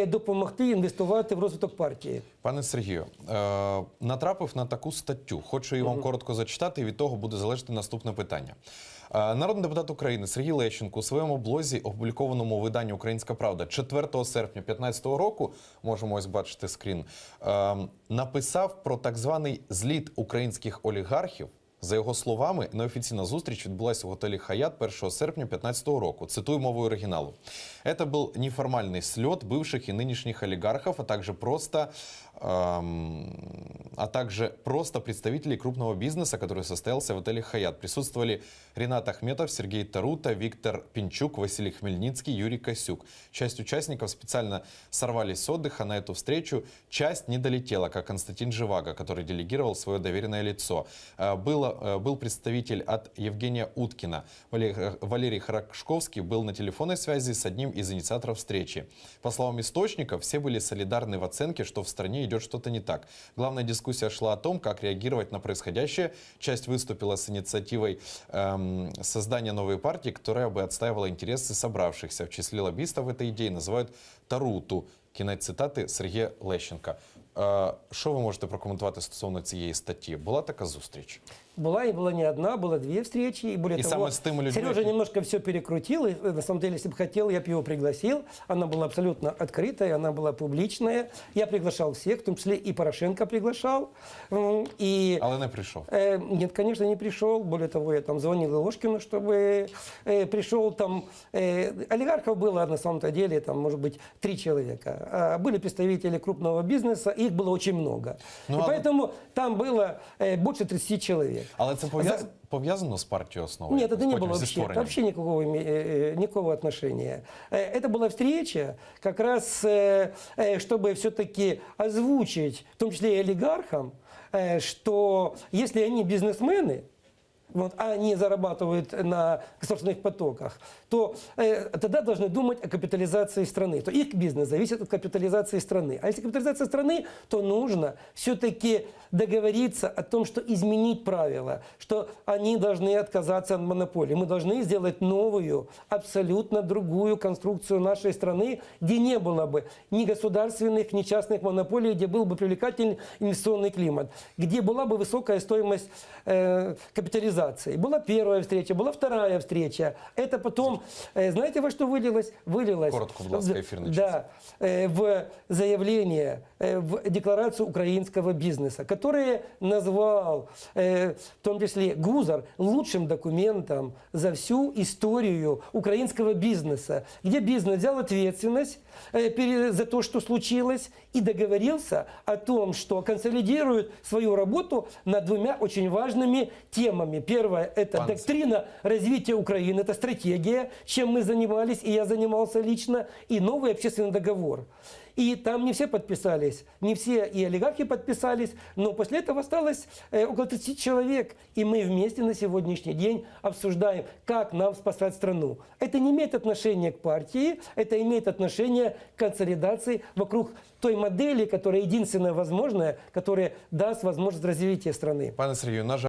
допомогти інвестувати в розвиток партії. Пане Сергію, натрапив на таку статтю. Хочу її вам коротко зачитати, і від того буде залежати наступне питання. Народний депутат України Сергій Лещенко у своєму блозі, опублікованому у виданні «Українська правда» 4 серпня 2015 року, можемо ось бачити скрін, написав про так званий зліт українських олігархів. За його словами, неофіційна зустріч відбулася в готелі «Хаят» 1 серпня 2015 року. Цитую мовою оригіналу. «Это был неформальный слет бывших и нынешних олигархов, а также просто представителей крупного бизнеса, который состоялся в отеле «Хаят». Присутствовали Ренат Ахметов, Сергей Тарута, Виктор Пинчук, Василий Хмельницкий, Юрий Косюк. Часть участников специально сорвались с отдыха на эту встречу. Часть не долетела, как Константин Живаго, который делегировал свое доверенное лицо. Был представитель от Евгения Уткина. Валерий Харашковский был на телефонной связи с одним из инициаторов встречи. По словам источников, все были солидарны в оценке, что в стране идет что-то не так. Главная дискуссия шла о том, как реагировать на происходящее. Часть выступила с инициативой создания новой партии, которая бы отстаивала интересы собравшихся. В числе лоббистов этой идеи называют Таруту. Кінець цитати Сергія Лещенка. Що ви можете прокоментувати стосовно цієї статті? Була така зустріч? Была и была не одна, было две встречи. И более того, саме з тими людьми, Сережа немножко все перекрутил. И, на самом деле, если бы хотел, я бы его пригласил. Она была абсолютно открытая, она была публичная. Я приглашал всех, в том числе и Порошенко приглашал. Але не прийшов. Нет, конечно, не пришел. Более того, я там звонил Ложкину, чтобы пришел. Там олигархов было, на самом-то деле, там, может быть, 3 человека. А были представители крупного бизнеса, их было очень много. Поэтому там было больше 30 человек. Але це пов'язано з партією «Основа»? Нет, это не было вообще никакого отношения. Это была встреча как раз, чтобы все-таки озвучить, в том числе и олигархам, что если они бизнесмены, вот, а они зарабатывают на государственных потоках, то тогда должны думать о капитализации страны. То их бизнес зависит от капитализации страны. А если капитализация страны, то нужно все-таки договориться о том, что изменить правила, что они должны отказаться от монополии. Мы должны сделать новую, абсолютно другую конструкцию нашей страны, где не было бы ни государственных, ни частных монополий, где был бы привлекательный инвестиционный климат, где была бы высокая стоимость капитализации. Была первая встреча, была вторая встреча. Это потом, знаете, во что вылилось? Вылилось, коротко, будь ласка, эфирный час. Да, в заявление, в декларацию украинского бизнеса, которое назвал, в том числе, Гузар, лучшим документом за всю историю украинского бизнеса, где бизнес взял ответственность за то, что случилось, и договорился о том, что консолидирует свою работу над 2 очень важными темами. Первое – это доктрина развития Украины, это стратегия, чем мы занимались, и я занимался лично, и новый общественный договор. И там не все подписались, не все и олигархи подписались, но после этого осталось около 30 человек. И мы вместе на сегодняшний день обсуждаем, как нам спасать страну. Это не имеет отношения к партии, это имеет отношение к консолидации вокруг той модели, которая единственная возможная, которая даст возможность развития страны. Пане Сергію, на жаль,